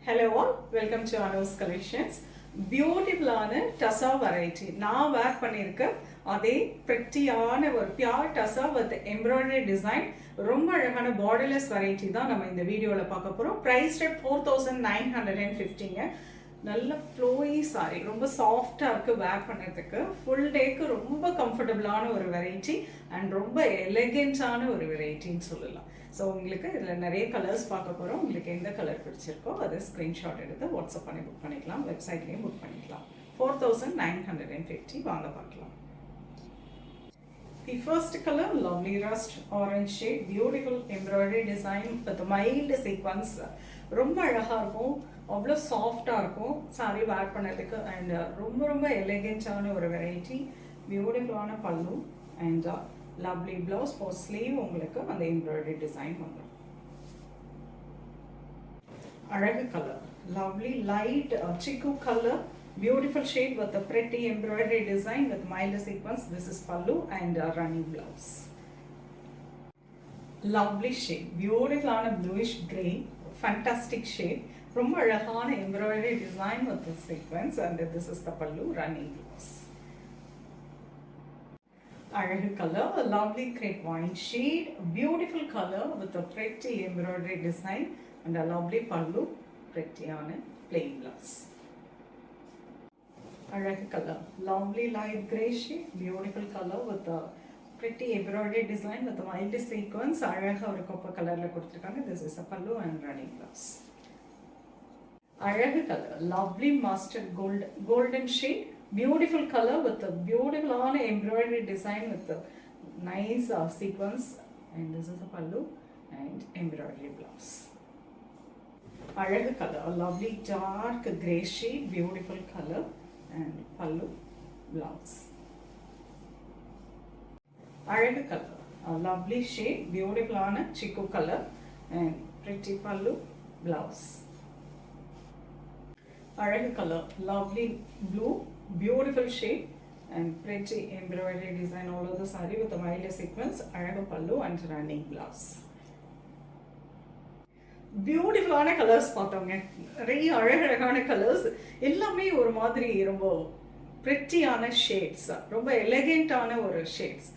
Hello all, welcome to Anu's Collections. பியூட்டிஃபுல்லான tussar variety நான் வேர் பண்ணியிருக்க அதே பிரிட்டியான ஒரு pure tussar with embroidery design ரொம்ப அழகான பார்டர்லெஸ் வெரைட்டி தான் நம்ம இந்த வீடியோவில் பார்க்க போகிறோம். Price rate 4950. நல்ல ஃப்ளோயி சாரி, ரொம்ப சாஃப்டாக இருக்குது வேர் பண்ணுறதுக்கு. ஃபுல் டேக்கு ரொம்ப கம்ஃபர்டபுளான ஒரு வெரைட்டி அண்ட் ரொம்ப எலகென்ட்டான ஒரு வெரைட்டின்னு சொல்லலாம். ஸோ உங்களுக்கு இதில் நிறைய கலர்ஸ் பார்க்க போகிறோம். உங்களுக்கு எந்த கலர் பிடிச்சிருக்கோ அதை ஸ்க்ரீன்ஷாட் எடுத்து வாட்ஸ்அப் பண்ணி புக் பண்ணிக்கலாம், வெப்சைட்லேயும் புக் பண்ணிக்கலாம். 4950. வாங்க பார்க்கலாம். The first color, lovely rust orange shade, beautiful embroidery design with mild sequence. ரொம்ப அழகாக இருக்கும், அவ்வளோ சாஃப்டாக இருக்கும் சாரி வேர் பண்ணுறதுக்கு அண்ட் ரொம்ப ரொம்ப எலிகென்ட்டான ஒரு வெரைட்டி. பியூட்டிஃபுல்லான பல்லு and lovely blouse for sleeve. உங்களுக்கு அந்த எம்ப்ராய்டரி டிசைன் வந்துடும். அழகு colour, lovely light chiku color, beautiful shade with a pretty embroidery design with mild sequence. This is pallu and running blouse. Lovely shade, beautiful on a bluish grey, fantastic shade. ரொம்ப அழகான embroidery design with the sequence and this is the pallu, running blouse. அழகு color, a lovely crepe wine shade, beautiful color with a pretty embroidery design and a lovely pallu, pretty on a plain blouse. அழகு color, lovely light grey shade, beautiful color with a pretty embroidery design with a mild sequence. அழகா ஒரு copper கலர்ல கொடுத்திருக்காங்க. This is a pallu and running blouse. அழகு color, lovely mustard golden shade, beautiful color with a beautiful on embroidery design with a nice sequence and this is a pallu and embroidery blouse. அழகு color, a lovely dark grey shade, beautiful color and pallu blouse. அழகு color, a lovely shade, beautiful on chiku color and pretty pallu blouse. அழகு color, lovely blue, beautiful shade and pretty embroidery design all over the saree with a mild sequence. அழகு pallu and running blouse. பியூட்டிஃபுல்லான colours பார்த்தோங்க. நிறைய அழகழகான colours, எல்லாமே ஒரு மாதிரி ரொம்ப பிரிட்டியான shades, ரொம்ப எலகென்ட்டான ஒரு ஷேட்ஸ்,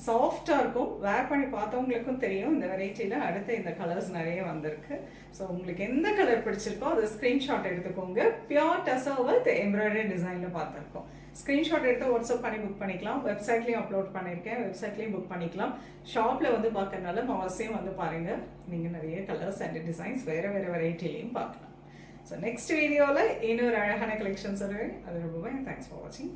சாஃப்டாக இருக்கும். வேர் பண்ணி பார்த்தவங்களுக்கும் தெரியும் இந்த வெரைட்டியில் அடுத்த இந்த கலர்ஸ் நிறைய வந்திருக்கு. ஸோ உங்களுக்கு எந்த கலர் பிடிச்சிருக்கோ அதை ஸ்க்ரீன்ஷாட் எடுத்துக்கோங்க. பியூர் டசாவை எம்ப்ராய்டரி டிசைனில் பார்த்துருக்கோம். ஸ்க்ரீன்ஷாட் எடுத்து வாட்ஸ்அப் பண்ணி புக் பண்ணிக்கலாம். வெப்சைட்லேயும் அப்லோட் பண்ணியிருக்கேன், வெப்சைட்லேயும் புக் பண்ணிக்கலாம். ஷாப்பில் வந்து பார்க்கறதுனால அவசியம் வந்து பாருங்கள். நீங்கள் நிறைய கலர்ஸ் அண்ட் டிசைன்ஸ் வேறு வேறு வெரைட்டிலையும் பார்க்கலாம். ஸோ நெக்ஸ்ட் வீடியோவில் இன்னொரு அழகான கலெக்ஷன்ஸ் வருவேன். அது ரொம்பவே தேங்க்ஸ் ஃபார் வாட்சிங்.